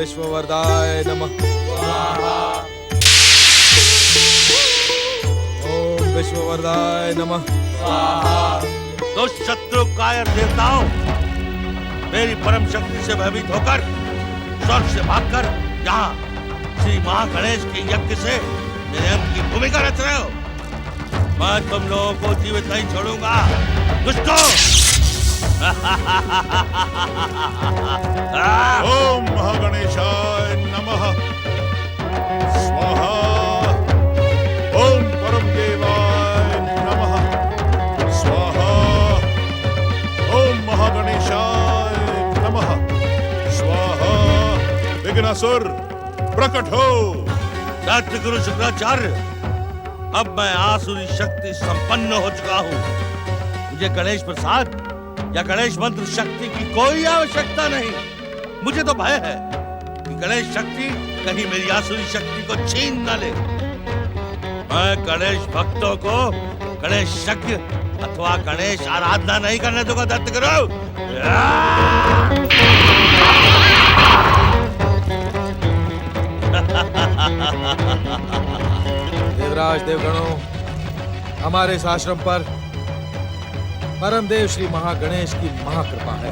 विश्ववरदाय नमः। ओम विश्ववरदाय नमः। दुष्ट शत्रु कायर देवताओं, मेरी परम शक्ति से भयभीत होकर स्वर्ग से भागकर यहाँ श्री महागणेश के यज्ञ से मेरे अंत की भूमिका रच रहे हो। मैं तुम लोगों को जीवित नहीं छोड़ूंगा दुष्टों। ओम महागणेशाय नमः। स्वाहा। ओम परम देवाय नमः। स्वाहा। ओम महागणेशाय नमः। स्वाहा। विघ्नासुर प्रकट हो। सत्य गुरु शुक्राचार्य, अब मैं आसुरी शक्ति संपन्न हो चुका हूँ। मुझे गणेश प्रसाद या गणेश मंत्र शक्ति की कोई आवश्यकता नहीं। मुझे तो भय है कि गणेश शक्ति कहीं मेरी आसुरी शक्ति को छीन न ले। मैं गणेश भक्तों को गणेश यज्ञ अथवा गणेश आराधना नहीं करने दूंगा। दत्त करो। देवराज देवगणों, हमारे इस आश्रम पर परमदेव श्री महागणेश की महाकृपा है।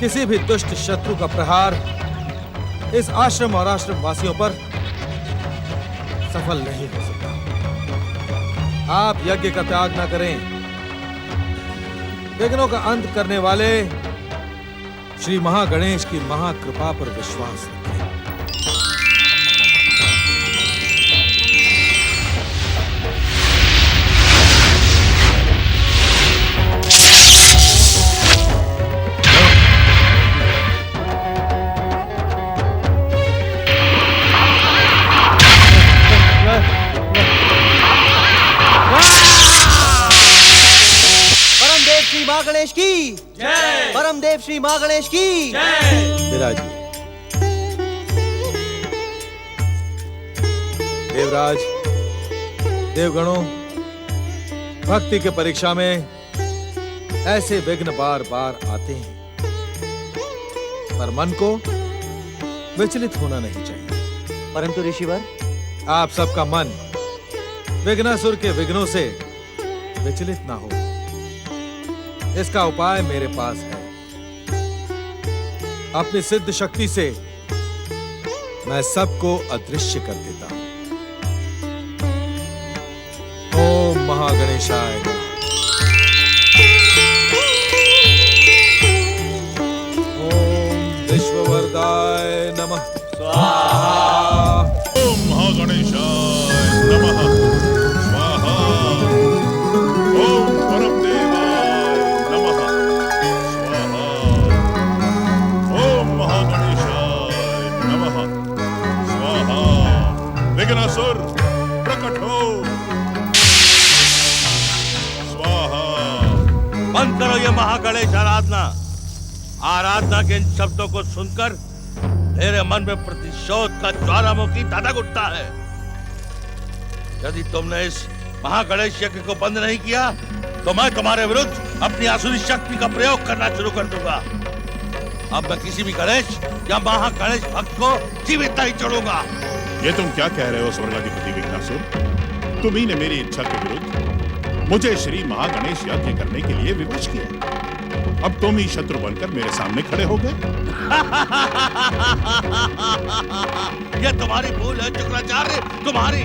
किसी भी दुष्ट शत्रु का प्रहार इस आश्रम और आश्रम वासियों पर सफल नहीं हो सकता। आप यज्ञ का त्याग न करें। विघ्नों का अंत करने वाले श्री महागणेश की महाकृपा पर विश्वास रखें। गणेश की जय। परमदेव श्री महागणेश की जय। विराजिए। देवराज देवगणों, भक्ति के परीक्षा में ऐसे विघ्न बार बार आते हैं, पर मन को विचलित होना नहीं चाहिए। परंतु ऋषिवर, आप सबका मन विघ्नासुर के विघ्नों से विचलित ना हो, इसका उपाय मेरे पास है। अपनी सिद्ध शक्ति से मैं सबको अदृश्य कर देता हूं। ओम महागणेशाय नमः। ओम विश्ववरदाय नमः। स्वाहा। ओम महागणेशाय नमः। स्वाहा। ओम परम देवाय नमः। स्वाहा। ओम महागणेशाय नमः। स्वाहा। विघ्नासुर प्रकट हो। स्वाहा। बंद करो ये महागणेश आराधना। आराधना के इन शब्दों को सुनकर मेरे मन में प्रतिशोध का ज्वालामुखी धधक उठता है। यदि तुमने इस महागणेश यज्ञ को बंद नहीं किया तो मैं तुम्हारे विरुद्ध अपनी आसुरी शक्ति का प्रयोग करना शुरू कर दूंगा। अब मैं किसी भी गणेश या महागणेश भक्त को जीवित नहीं छोड़ूंगा। ये तुम क्या कह रहे हो स्वर्गाधिपति विघ्नासुर? तुम्ही ने मेरी इच्छा के विरुद्ध मुझे श्री महागणेश यज्ञ करने के लिए विवश किया। अब तुम ही शत्रु बनकर मेरे सामने खड़े हो गए। यह तुम्हारी भूल है शुक्राचार्य, तुम्हारी।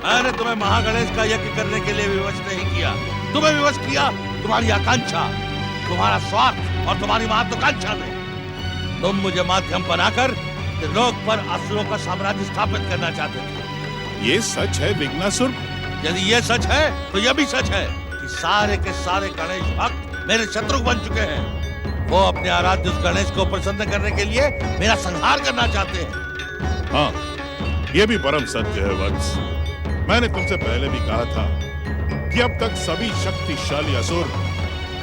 मैंने तुम्हें महागणेश का यज्ञ करने के लिए विवश नहीं किया। तुम्हें विवश किया तुम्हारी आकांक्षा, तुम्हारा स्वार्थ और तुम्हारी महत्वाकांक्षा ने। तुम मुझे माध्यम बनाकर त्रिलोक पर असुरों का साम्राज्य स्थापित करना चाहते थे। ये सच है विघ्नासुर? यदि ये सच है तो यह भी सच है कि सारे के सारे गणेश भक्त मेरे शत्रु बन चुके हैं। वो अपने आराध्य उस गणेश को प्रसन्न करने के लिए मेरा संहार करना चाहते हैं। हाँ, ये भी परम सत्य है वत्स। मैंने तुमसे पहले भी कहा था कि अब तक सभी शक्तिशाली असुर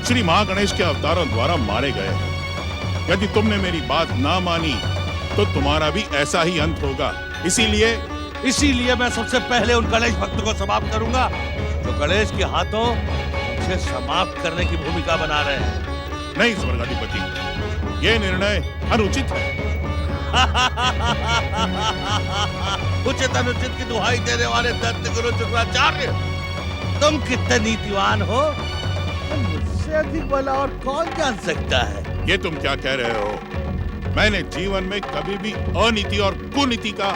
श्री महागणेश के अवतारों द्वारा मारे गए हैं। यदि तुमने मेरी बात ना मानी तो तुम्हारा भी ऐसा ही अंत होगा। इसीलिए मैं सबसे पहले उन गणेश भक्तों को समाप्त करूंगा जो गणेश के हाथों मुझे समाप्त करने की भूमिका बना रहे हैं। नहीं स्वर्गाधिपति, ये निर्णय अनुचित है। उचित अनुचित की दुहाई देने वाले दैत्य गुरु शुक्राचार्य, तुम कितने नीतिवान हो, मुझसे अधिक भला और कौन जान सकता है। ये तुम क्या कह रहे हो? मैंने जीवन में कभी भी अनीति और कुनीति का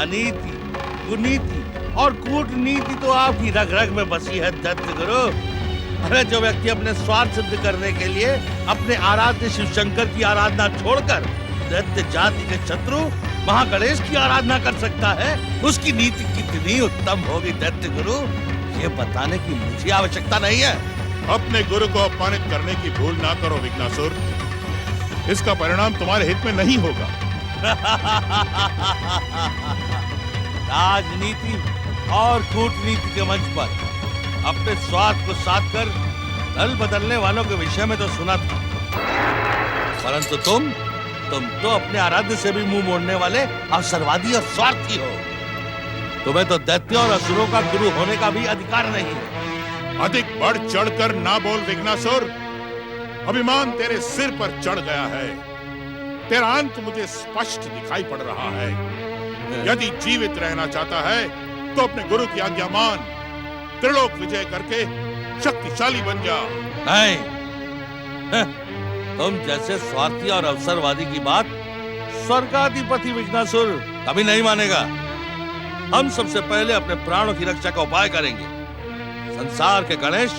अनीति, कुनीति और कूटनीति तो आपकी रग रग में बसी है दैत्य गुरु। अरे जो व्यक्ति अपने स्वार्थ सिद्ध करने के लिए अपने आराध्य शिव शंकर की आराधना छोड़कर दैत्य जाति के शत्रु महागणेश की आराधना कर सकता है, उसकी नीति कितनी उत्तम होगी दैत्य गुरु, ये बताने की मुझे आवश्यकता नहीं है। अपने गुरु को अपमानित करने की भूल ना करो विघ्नासुर, इसका परिणाम तुम्हारे हित में नहीं होगा। राजनीति और कूटनीति के मंच पर अपने स्वार्थ को साध कर दल बदलने वालों के विषय में तो सुना था, परंतु तुम तो अपने आराध्य से भी मुंह मोड़ने वाले अवसरवादी और स्वार्थी हो। तुम्हें तो दैत्य और असुरों का गुरु होने का भी अधिकार नहीं है। अधिक बढ़ चढ़कर ना बोल विघ्नासुर, अभिमान तेरे सिर पर चढ़ गया है। तेरा अंत मुझे स्पष्ट दिखाई पड़ रहा है। यदि जीवित रहना चाहता है तो अपने गुरु की आज्ञा मान, त्रिलोक विजय करके शक्तिशाली बन जा। नहीं, तुम जैसे स्वार्थी और अवसरवादी की बात स्वर्गाधिपति विघ्नासुर कभी नहीं मानेगा। हम सबसे पहले अपने प्राणों की रक्षा का उपाय करेंगे, संसार के गणेश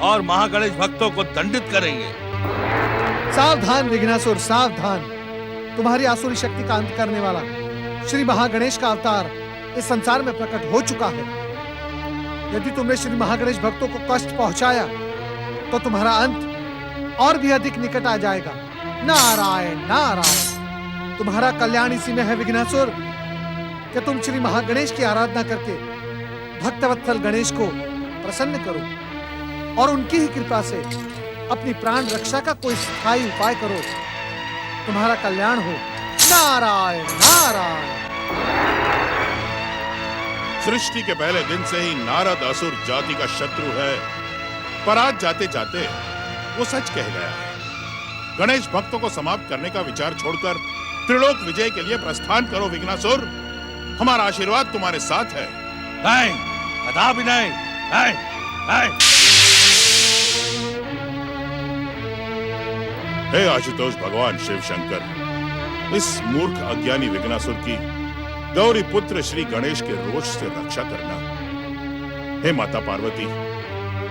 और महागणेश भक्तों को दंडित करेंगे। सावधान विघ्नासुर, सावधान। तुम्हारी आसुरी शक्ति का अंत करने वाला श्री महागणेश का अवतार इस संसार में प्रकट हो चुका है। यदि तुमने श्री महागणेश भक्तों को कष्ट पहुंचाया तो तुम्हारा अंत और भी अधिक निकट आ जाएगा। नारायण नारायण। तुम्हारा कल्याण इसी में है विघ्नासुर कि तुम श्री महागणेश की आराधना करके भक्तवत्सल गणेश को प्रसन्न करो और उनकी ही कृपा से अपनी प्राण रक्षा का कोई स्थायी उपाय करो। तुम्हारा कल्याण हो। नारायण नारायण। सृष्टि के पहले दिन से ही नारद असुर जाति का शत्रु है, पर आज जाते जाते वो सच कह गया है। गणेश भक्तों को समाप्त करने का विचार छोड़कर त्रिलोक विजय के लिए प्रस्थान करो विघ्नासुर। हमारा आशीर्वाद तुम्हारे साथ है। नहीं, कदापि नहीं, नहीं, नहीं। हे आशुतोष भगवान शिव शंकर, इस मूर्ख अज्ञानी विघ्नासुर की गौरी पुत्र श्री गणेश के रोष से रक्षा करना। हे माता पार्वती,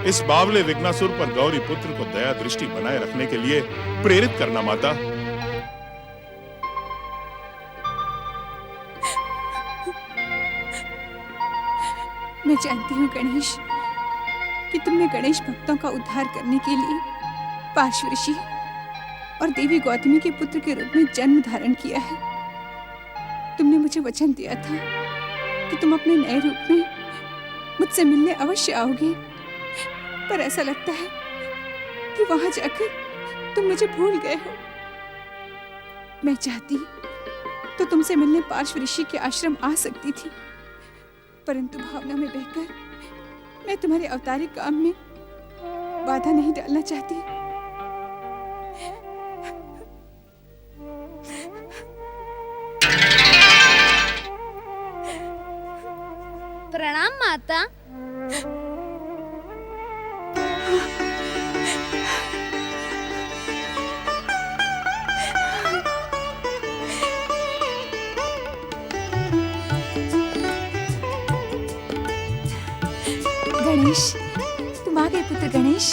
इस बावले विघ्नासुर पर गौरी पुत्र को दया दृष्टि बनाए रखने के लिए प्रेरित करना माता। मैं जानती हूँ गणेश कि तुमने गणेश भक्तों का उद्धार करने के लिए पार्श्व ऋषि और देवी गौतमी के पुत्र के रूप में जन्म धारण किया है। तुमने मुझे वचन दिया था कि तुम अपने नए रूप में मुझसे मिलने अवश्य आओगे, पर ऐसा लगता है कि वहां जाकर तुम मुझे भूल गए हो। मैं चाहती तो तुमसे मिलने पार्श्व ऋषि के आश्रम आ सकती थी, परंतु भावना में बहकर मैं तुम्हारे अवतारी काम में बाधा नहीं डालना चाहती। प्रणाम माता। गणेश, तुम आ गए पुत्र गणेश।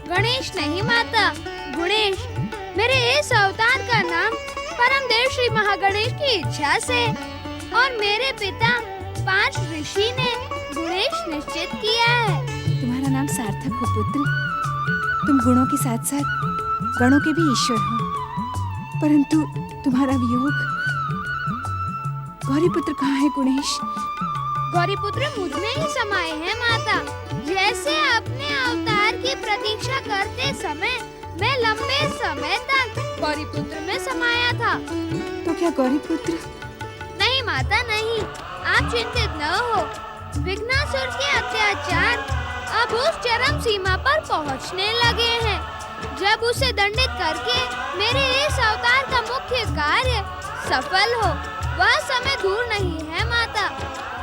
गणेश नहीं माता, गुणेश। मेरे इस अवतार का नाम परम देव श्री महागणेश की इच्छा से और मेरे पिता पांच ऋषि ने गुणेश निश्चित किया है। तुम्हारा नाम सार्थक हो पुत्र। तुम गुणों के साथ साथ गणों के भी ईश्वर हो, परंतु तुम्हारा वियोग। गौरी पुत्र कहाँ है गुणेश? गौरी पुत्र मुझ में ही समाये हैं माता। जैसे अपने अवतार की प्रतीक्षा करते समय मैं लंबे समय तक गौरी पुत्र में समाया था। तो क्या गौरी पुत्र? नहीं माता नहीं, आप चिंतित न हो। विघ्नासुर के अत्याचार अब उस चरम सीमा पर पहुंचने लगे हैं। जब उसे दंडित करके मेरे इस अवतार का मुख्य कार्य सफल हो, वह समय दूर नहीं है माता,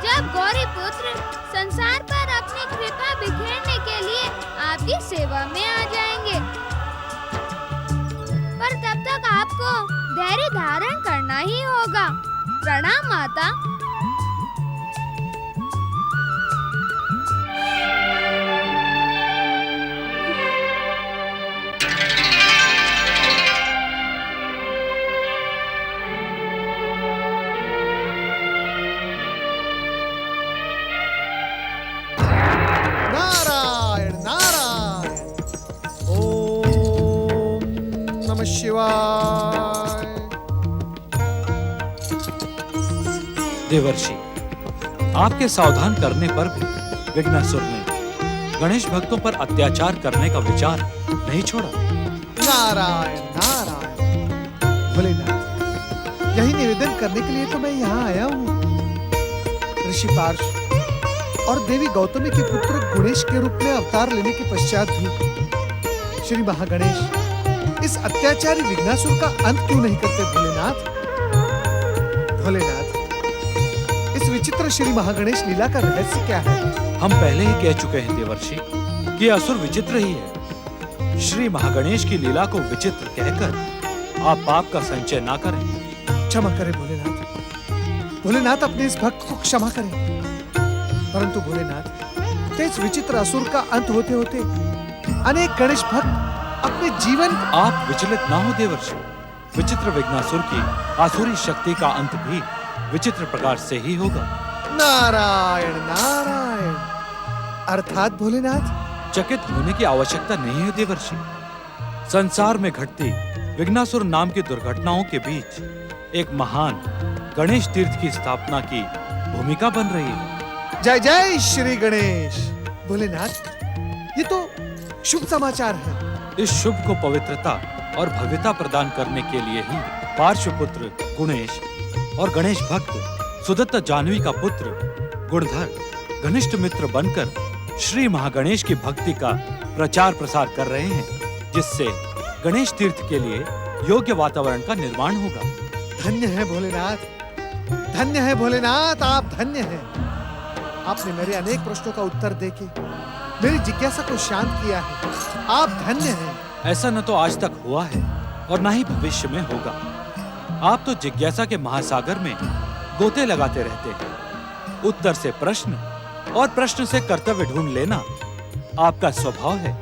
जब गौरी पुत्र संसार पर अपनी कृपा बिखेरने के लिए आपकी सेवा में आ जाएंगे। पर तब तक आपको धैर्य धारण करना ही होगा। प्रणाम माता। नारायण नारायण। ओम नमः शिवाय। देवर्षि, आपके सावधान करने पर भी विघ्नासुर ने गणेश भक्तों पर अत्याचार करने का विचार नहीं छोड़ा। नारायण नारायण। भोलेनाथ, यही निवेदन करने के लिए तो मैं यहाँ आया हूँ। ऋषि पार्श और देवी गौतमी के पुत्र गणेश के रूप में अवतार लेने के पश्चात भी श्री महागणेश इस अत्याचारी विघ्नासुर का अंत क्यों नहीं करते? भोलेनाथ, भोलेनाथ, इस विचित्र श्री महागणेश लीला का रहस्य क्या है? हम पहले ही कह चुके हैं देवर्षि कि असुर विचित्र ही है। श्री महागणेश की लीला को विचित्र कहकर आप पाप का संचय ना करें। क्षमा करें भोलेनाथ। भोलेनाथ, अपने इस भक्त को क्षमा करें। परंतु भोलेनाथ, इस विचित्र असुर का अंत होते होते अनेक गणेश भक्त अपने जीवन। आप विचलित ना हो देवर्षि। विचित्र विघ्नासुर की आसुरी शक्ति का अंत भी विचित्र प्रकार से ही होगा। नारायण नारायण। अर्थात भोलेनाथ, चकित होने की आवश्यकता नहीं है देवर्षि। संसार में घटती विघ्नासुर नाम की दुर्घटनाओं के बीच एक महान गणेश तीर्थ की स्थापना की भूमिका बन रही है। जय जय श्री गणेश। भोलेनाथ, ये तो शुभ समाचार है। इस शुभ को पवित्रता और भव्यता प्रदान करने के लिए ही पार्श्वपुत्र गणेश और गणेश भक्त सुदत्त जाह्नवी का पुत्र गुणधर घनिष्ठ मित्र बनकर श्री महागणेश की भक्ति का प्रचार प्रसार कर रहे हैं, जिससे गणेश तीर्थ के लिए योग्य वातावरण का निर्माण होगा। धन्य है भोलेनाथ, धन्य है भोलेनाथ, आप धन्य हैं। आपने मेरे अनेक प्रश्नों का उत्तर देके मेरी जिज्ञासा को शांत किया है। आप धन्य हैं। ऐसा न तो आज तक हुआ है और न ही भविष्य में होगा। आप तो जिज्ञासा के महासागर में गोते लगाते रहते हैं। उत्तर से प्रश्न और प्रश्न से कर्तव्य ढूंढ लेना आपका स्वभाव है।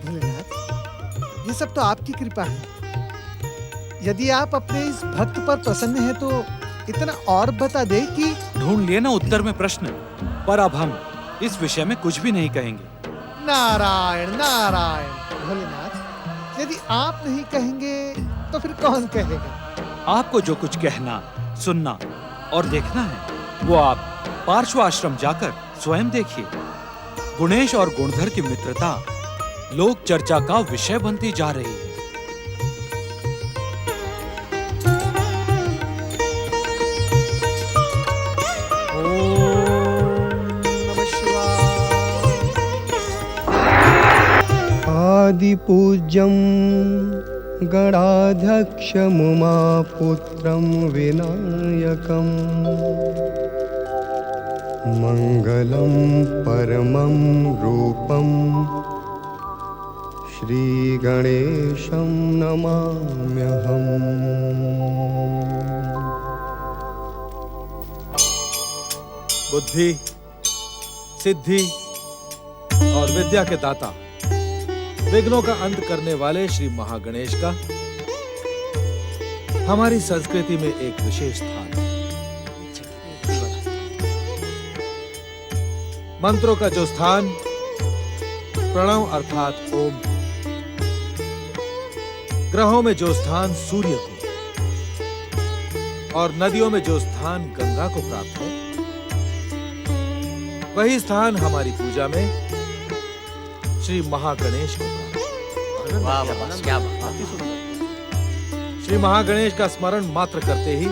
भोलेनाथ, ये सब तो आपकी कृपा है। यदि आप अपने इस भक्त पर प्रसन्न हैं तो इतना और बता दे कि। ढूंढ लिए ना उत्तर में प्रश्न, पर अब हम इस विषय में कुछ भी नहीं कहेंगे। नारायण नारायण। भोलेनाथ, यदि आप नहीं कहेंगे तो फिर कौन कहेगा? आपको जो कुछ कहना, सुनना और देखना है वो आप पार्श्व आश्रम जाकर स्वयं देखिए। गणेश और गुणधर की मित्रता लोक चर्चा का विषय बनती जा रही है। आदिपूज्यं गणाध्यक्षमुमापुत्रं विनायकं मङ्गलं परमं रूपं श्रीगणेशं नमाम्यहम्। बुद्धि, सिद्धि और विद्या के दाता, विघ्नों का अंत करने वाले श्री महागणेश का हमारी संस्कृति में एक विशेष स्थान है। मंत्रों का जो स्थान प्रणव अर्थात ओम, ग्रहों में जो स्थान सूर्य को और नदियों में जो स्थान गंगा को प्राप्त है, वही स्थान हमारी पूजा में श्री महागणेश को प्राप्त है। वाह वाह, क्या बात। श्री महागणेश का स्मरण मात्र करते ही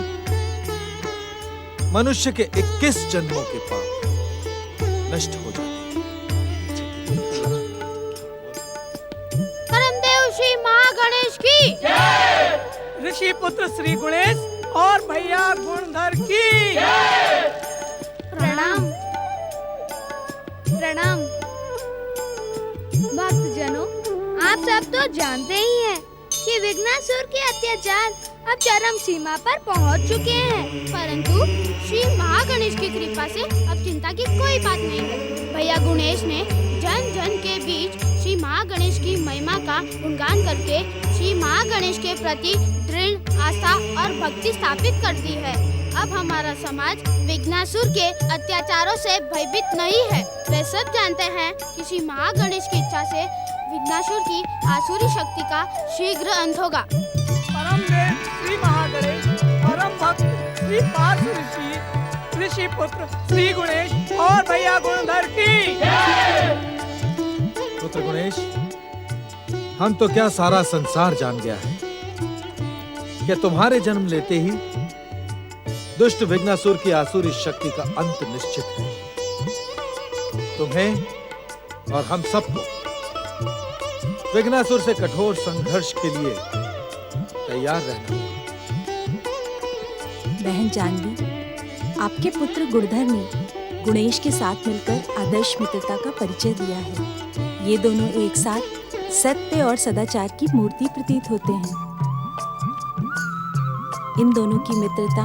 मनुष्य के 21 जन्मों के पाप नष्ट हो जाते हैं। की, ऋषि पुत्र श्री गुणेश और भैया गुणधर की। प्रणाम प्रणाम। भक्तजनों, आप सब तो जानते ही हैं कि विघ्नासुर के अत्याचार अब चरम सीमा पर पहुंच चुके हैं, परंतु श्री महागणेश की कृपा से अब चिंता की कोई बात नहीं है। भैया गुणेश ने जन जन के बीच श्री महागणेश की महिमा का गुणगान करके श्री महागणेश के प्रति दृढ़ आस्था और भक्ति स्थापित कर दी है। अब हमारा समाज विघ्नासुर के अत्याचारों से भयभीत नहीं है। वे सब जानते हैं कि श्री महागणेश की इच्छा से विघ्नासुर की आसुरी शक्ति का शीघ्र अंत होगा। परम देव श्री महागणेश, परम भक्त श्री पार्थ ऋषि, ऋषि पुत्र श्री गुणेश और भैया गुणधर की। पुत्र गुणेश, हम तो क्या सारा संसार जान गया है कि तुम्हारे जन्म लेते ही दुष्ट विघ्नासुर की आसुरी शक्ति का अंत निश्चित है। तुम्हें और हम सबको विघ्नासुर से कठोर संघर्ष के लिए तैयार रहना होगा। बहन जानवी, आपके पुत्र गुणधर ने गुणेश के साथ मिलकर आदर्श मित्रता का परिचय दिया है। ये दोनों एक साथ सत्य और सदाचार की मूर्ति प्रतीत होते हैं। इन दोनों की मित्रता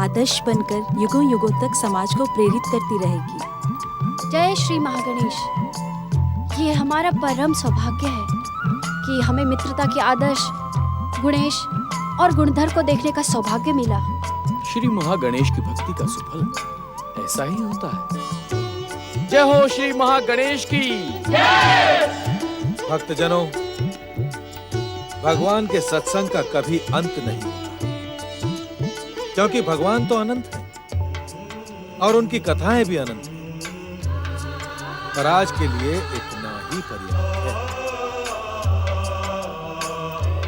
आदर्श बनकर युगों युगों तक समाज को प्रेरित करती रहेगी। जय श्री महागणेश। ये हमारा परम सौभाग्य है कि हमें मित्रता के आदर्श गुणेश और गुणधर को देखने का सौभाग्य मिला। श्री महागणेश की भक्ति का सुफल ऐसा ही होता है। जय हो श्री महागणेश की। भक्तजनों, भगवान के सत्संग का कभी अंत नहीं होता, क्योंकि भगवान तो अनंत है और उनकी कथाएं भी अनंत हैं। पर आज के लिए इतना ही पर्याप्त है।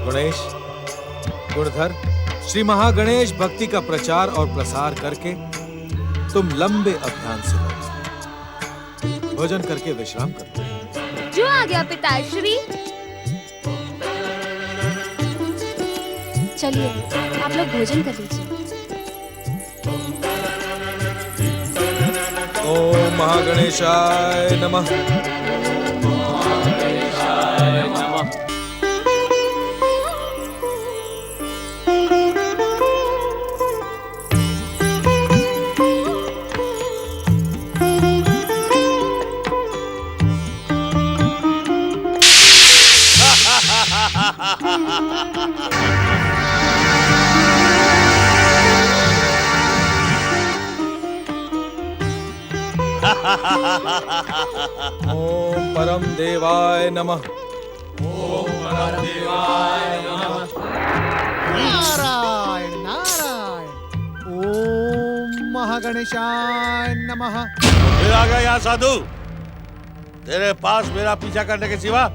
गणेश, गुणधर, श्री महागणेश भक्ति का प्रचार और प्रसार करके तुम लंबे अभियान से लौटे। भोजन करके विश्राम करो। जो आ गया पिताश्री। चलिए, आप लोग भोजन कर लीजिए। ओम महागणेशाय नमः। ओम परम देवाय नमः। ओम परम देवाय नमः। नारायण नारायण। ओम महागणेशाय नमः। फिर आ गया यहाँ साधु। तेरे पास मेरा पीछा करने के सिवा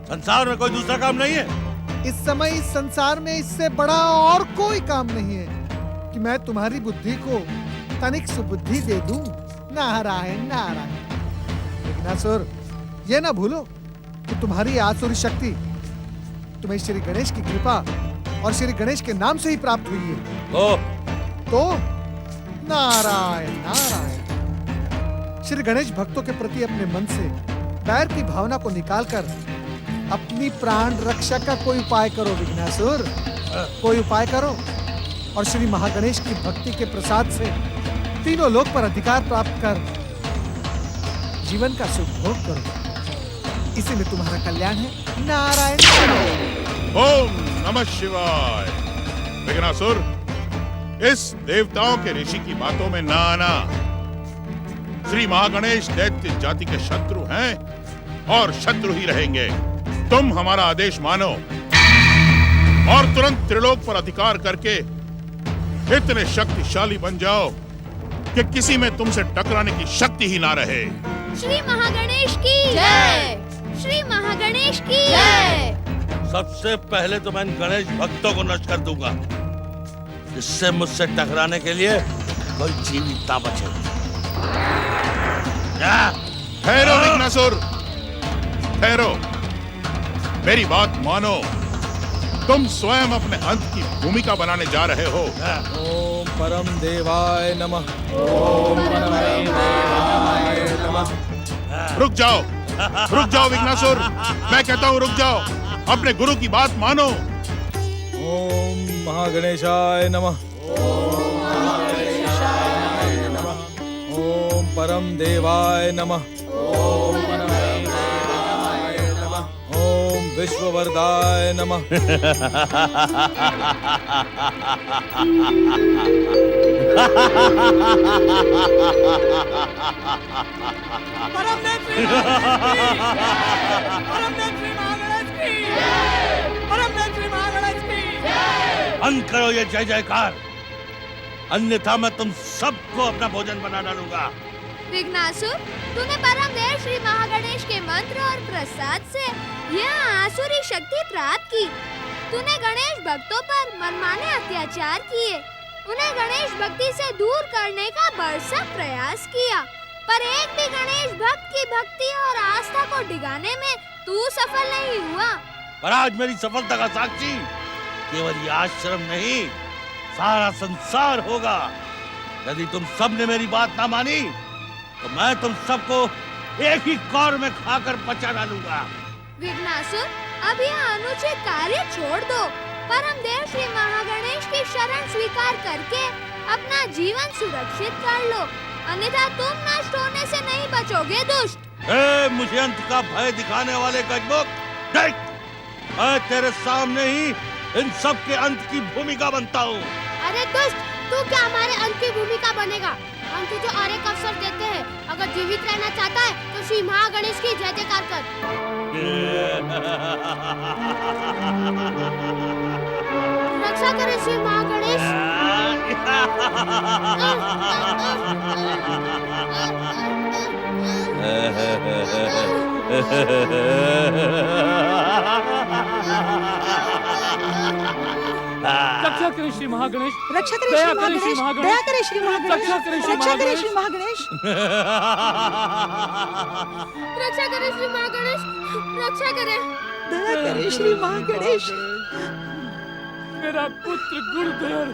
संसार में कोई दूसरा काम नहीं है। इस समय इस संसार में इससे बड़ा और कोई काम नहीं है कि मैं तुम्हारी बुद्धि को तनिक सुबुद्धि दे दूं। नारायण नारायण। विघ्नासुर, ये ना भूलो कि तुम्हारी आसुरी शक्ति तुम्हें श्री गणेश की कृपा और श्री गणेश के नाम से ही प्राप्त हुई है। तो नारायण नारायण। श्री गणेश भक्तों के प्रति अपने मन से बैर की भावना को निकालकर अपनी प्राण रक्षा का कोई उपाय करो विघ्नासुर। कोई उपाय करो और श्री महागणेश की भक्ति के प्रसाद से तीनों लोक पर अधिकार प्राप्त कर जीवन का सुख भोग करो। इसी में तुम्हारा कल्याण है। नारायण। ओम नमः शिवाय। विघ्नासुर, इस देवताओं के ऋषि की बातों में ना आना। श्री महागणेश दैत्य जाति के शत्रु हैं और शत्रु ही रहेंगे। तुम हमारा आदेश मानो और तुरंत त्रिलोक पर अधिकार करके इतने शक्तिशाली बन जाओ कि किसी में तुमसे टकराने की शक्ति ही ना रहे। श्री महागणेश की जय। श्री महागणेश की जय। सबसे पहले तो मैं इन गणेश भक्तों को नष्ट कर दूंगा, जिससे मुझसे टकराने के लिए कोई जीवित ना बचे। ठहरो विघ्नासुर, ठहरो। मेरी बात मानो तुम स्वयं अपने अंत की भूमिका बनाने जा रहे हो। ओम परम देवाय नमः। ओम परम देवाय नमः। रुक जाओ विघ्नासुर, मैं कहता हूँ रुक जाओ, अपने गुरु की बात मानो। ओम महागणेशाय नमः। ओम महागणेशाय नमः। ओम परम देवाय नमः। ओम परम देवाय नमः। ओम विश्ववरदाय नमः। परमदेव श्री महागणेश की, परमदेव श्री महागणेश की। बंद करो ये जय जयकार, अन्यथा मैं तुम सबको अपना भोजन बना डालूंगा। विघ्नासुर, तूने परमदेव श्री महागणेश के मंत्र और प्रसाद से यह आसुरी शक्ति प्राप्त की। तूने गणेश भक्तों पर मनमाने अत्याचार किए, उन्हें गणेश भक्ति से दूर करने का भरसक प्रयास किया, पर एक भी गणेश भक्त की भक्ति और आस्था को डिगाने में तू सफल नहीं हुआ। पर आज मेरी सफलता का साक्षी केवल ये आश्रम नहीं, सारा संसार होगा। यदि तुम सब ने मेरी बात ना मानी तो मैं तुम सबको एक ही कौर में खाकर पचा डालूंगा। विघ्नासुर, अब यह अनुचित कार्य छोड़ दो। परमदेव श्री महागणेश की शरण स्वीकार करके अपना जीवन सुरक्षित कर लो, अन्यथा तुम नष्ट होने से नहीं बचोगे दुष्ट। मुझे अंत का भय दिखाने वाले गजमुख, देख, मैं तेरे सामने ही इन सब के अंत की भूमिका बनता हूँ। अरे दुष्ट, तू क्या हमारे अंत की भूमिका बनेगा? हम तुझे और एक अवसर देते हैं, अगर जीवित रहना चाहता है तो श्री महागणेश की जय जयकार कर। रक्षा करे श्री महागणेश। रक्षा करे श्री महागणेश, रक्षा करे श्री महागणेश, दया करे श्री महागणेश, रक्षा करे श्री रक्षा करे श्री महागणेश। रक्षा करे श्री महागणेश, रक्षा करे। दया करे श्री महागणेश। मेरा पुत्र गुणधर।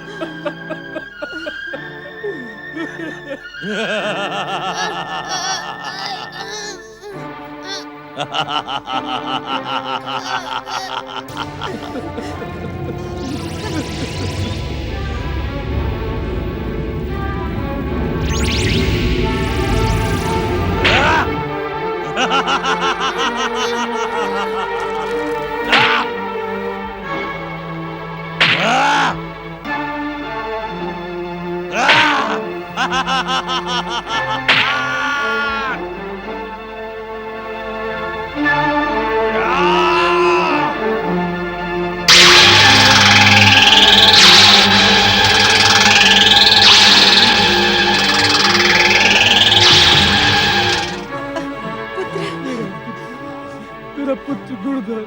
मेरा पुत्र गुणधर,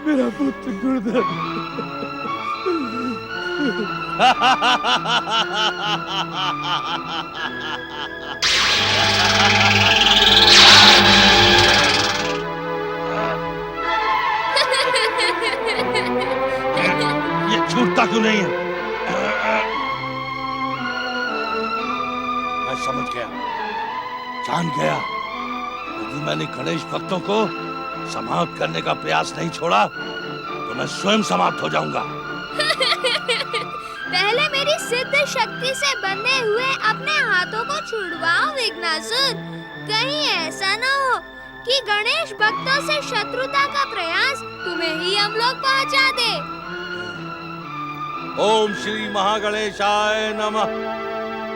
मेरा पुत्र गुणधर। ये छूटता क्यों नहीं है? मैं समझ गया, जान गया। यदि मैंने गणेश भक्तों को समाप्त करने का प्रयास नहीं छोड़ा तो मैं स्वयं समाप्त हो जाऊंगा। पहले मेरी सिद्ध शक्ति से बंधे हुए अपने हाथों को छुड़वाओ विघ्नासुर। कहीं ऐसा न हो कि गणेश भक्तों से शत्रुता का प्रयास तुम्हें ही हम लोग पहुंचा दे। ओम श्री महागणेशाय नमः।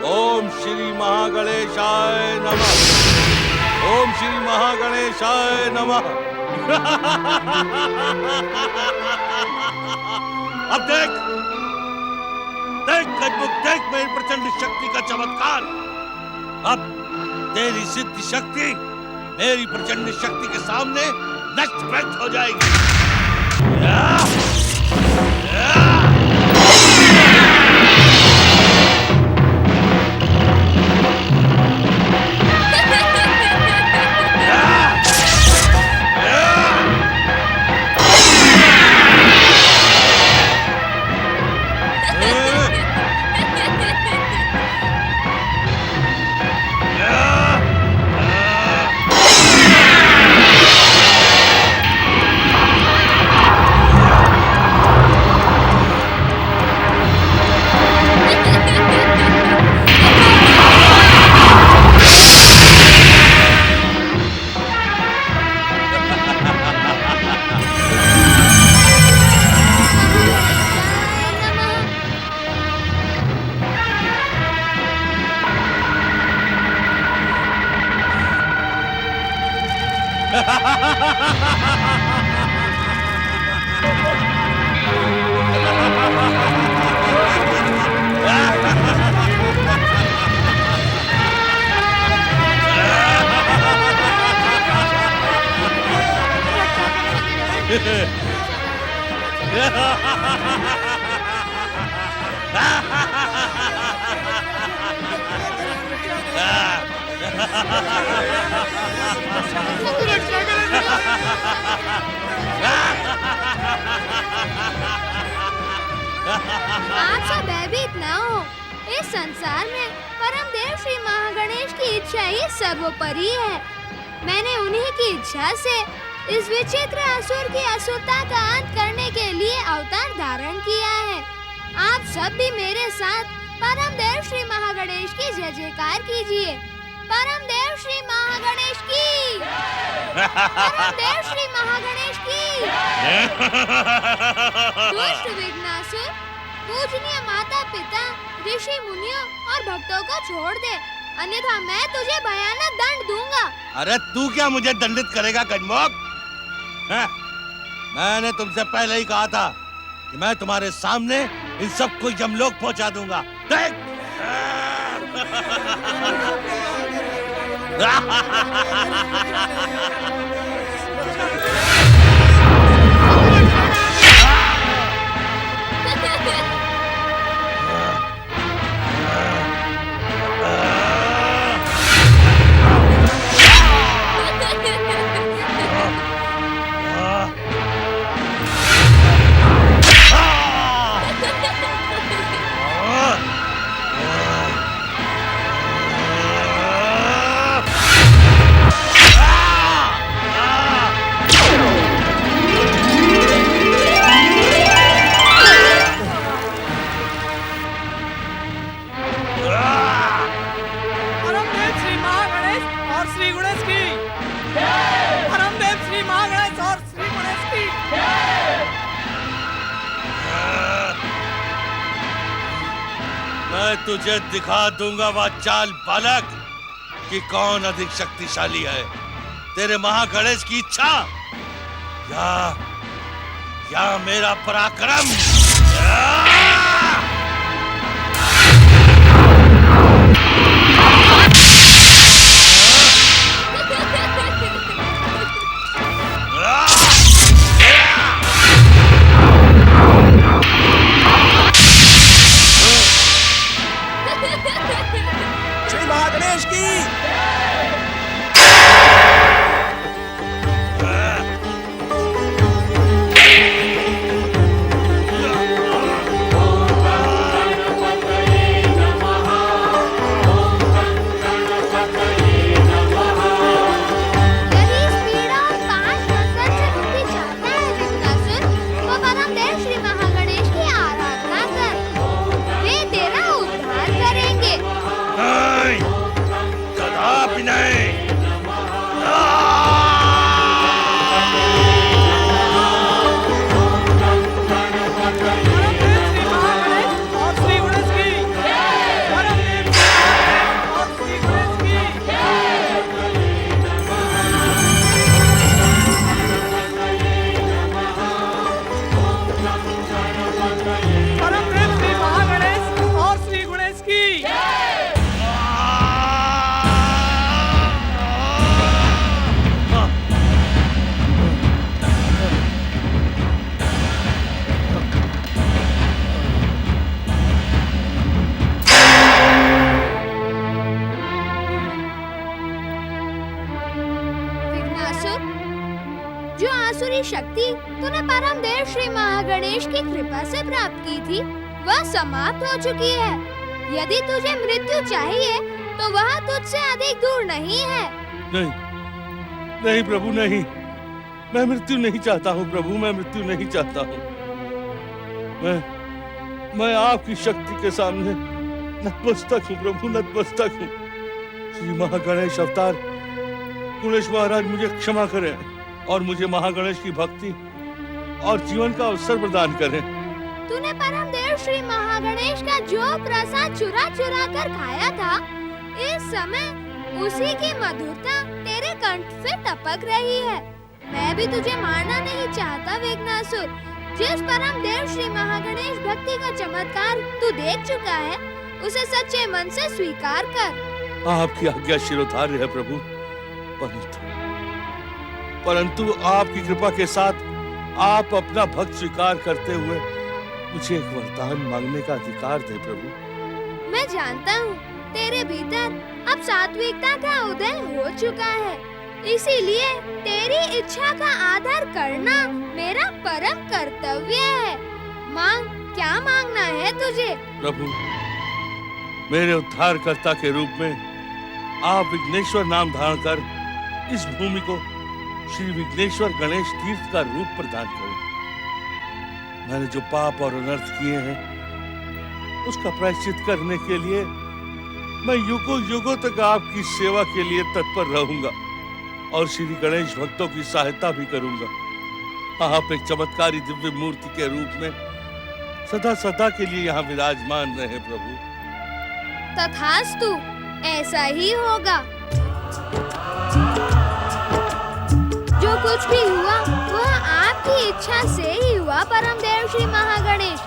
ओम श्री महागणेशाय नमः। ओम श्री महागणेशाय नमः। अब देख गजमुख, देख मेरी प्रचंड शक्ति का चमत्कार। अब तेरी सिद्ध शक्ति मेरी प्रचंड शक्ति के सामने नष्ट भ्रष्ट हो जाएगी। आप सब भयभीत न हो। इस संसार में परम देव श्री महागणेश की इच्छा ही सर्वोपरि है। मैंने उन्हीं की इच्छा से इस विचित्र असुर की असुरता का अंत करने के लिए अवतार धारण किया है। आप सब भी मेरे साथ परम देव श्री महागणेश की जय जयकार कीजिए। परम देव श्री महागणेश की, परम देव श्री महागणेश की। दुष्ट विघ्नासुर, पूजनीय माता पिता, ऋषि मुनियों और भक्तों को छोड़ दे, अन्यथा मैं तुझे भयानक दंड दूंगा। अरे तू क्या मुझे दंडित करेगा गजमोक? मैंने तुमसे पहले ही कहा था कि मैं तुम्हारे सामने इन सबको यमलोक पहुंचा दूंगा। देख! तुझे दिखा दूंगा वह चाल बालक कि कौन अधिक शक्तिशाली है, तेरे महागणेश की इच्छा या मेरा पराक्रम। जो आसुरी शक्ति तूने परम देव श्री महागणेश की कृपा से प्राप्त की थी वह समाप्त हो चुकी है। यदि तुझे मृत्यु चाहिए तो वह तुझसे अधिक दूर नहीं है। नहीं, नहीं प्रभु नहीं, मैं मृत्यु नहीं चाहता हूँ प्रभु, मैं मृत्यु नहीं चाहता हूँ। मैं आपकी शक्ति के सामने नतमस्तक हूँ प्रभु, नतमस्तक हूँ। श्री महागणेश अवतार गणेश महाराज मुझे क्षमा करें और मुझे महागणेश की भक्ति और जीवन का अवसर प्रदान करें। तूने परम देव श्री महागणेश का जो प्रसाद चुरा चुरा कर खाया था, इस समय उसी की मधुरता तेरे कंठ फिर टपक रही है। मैं भी तुझे मारना नहीं चाहता विघ्नासुर। जिस परम देव श्री महागणेश भक्ति का चमत्कार तू देख चुका है, उसे सच्चे मन से स्वीकार कर। आपकी आज्ञा शिरोधार्य है प्रभु, परंतु आपकी कृपा के साथ आप अपना भक्त स्वीकार करते हुए मुझे एक वरदान मांगने का अधिकार दे प्रभु। मैं जानता हूँ तेरे भीतर अब सात्विकता का उदय हो चुका है, इसीलिए तेरी इच्छा का आदर करना मेरा परम कर्तव्य है। मांग, क्या मांगना है तुझे? प्रभु, मेरे उद्धारकर्ता के रूप में आप विघ्नेश्वर नाम धारण कर इस भूमि को श्री विघ्नेश्वर गणेश तीर्थ का रूप प्रदान करें। मैंने जो पाप और अनर्थ किए हैं, उसका प्रायश्चित करने के लिए मैं युगों युगों तक आपकी सेवा के लिए तत्पर रहूंगा और श्री गणेश भक्तों की सहायता भी करूंगा। आप एक चमत्कारी दिव्य मूर्ति के रूप में सदा सदा के लिए यहाँ विराजमान रहे प्रभु। तथास्तु, ऐसा ही होगा। जो कुछ भी हुआ वह आपकी इच्छा से ही हुआ परम देव श्री महागणेश।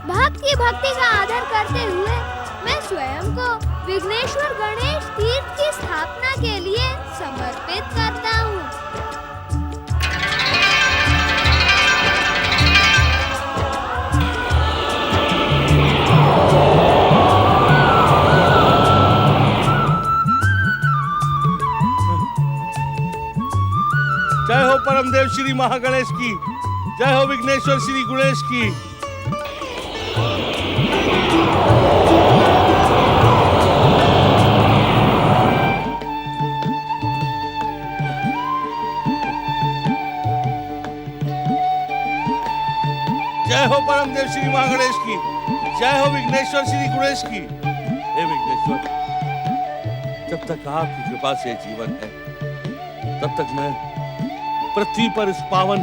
भक्त की भक्ति का आदर करते हुए मैं स्वयं को विघ्नेश्वर गणेश तीर्थ की स्थापना के लिए समर्पित करता हूँ। जय हो परमदेव श्री महागणेश की, जय हो विघ्नेश्वर श्री गणेश की। जय हो परमदेव श्री महागणेश की, जय हो विघ्नेश्वर श्री गणेश की। हे विघ्नेश्वर, जब तक आपकी कृपा से जीवन है, तब तक मैं पृथ्वी पर इस पावन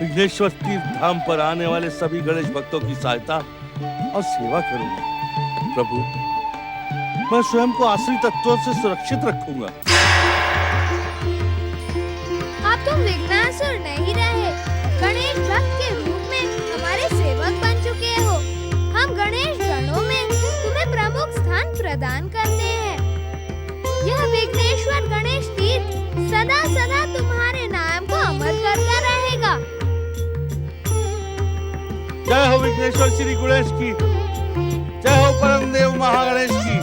विघ्नेश्वर तीर्थ धाम पर आने वाले सभी गणेश भक्तों की सहायता और सेवा करूंगा। प्रभु, मैं स्वयं को आश्रित तत्वों से सुरक्षित रखूंगा। अब तुम विघ्नासुर नहीं रहे, गणेश भक्त के रूप में हमारे सेवक बन चुके हो। हम गणेश गणों में तुम्हें प्रमुख स्थान प्रदान करते हैं। यह विघ्नेश्वर गणेश तीर्थ सदा सदा तुम्हारे नाम को अमर करता रहेगा। जय हो विघ्नेश्वर श्री गणेश की, जय हो परमदेव महागणेश की।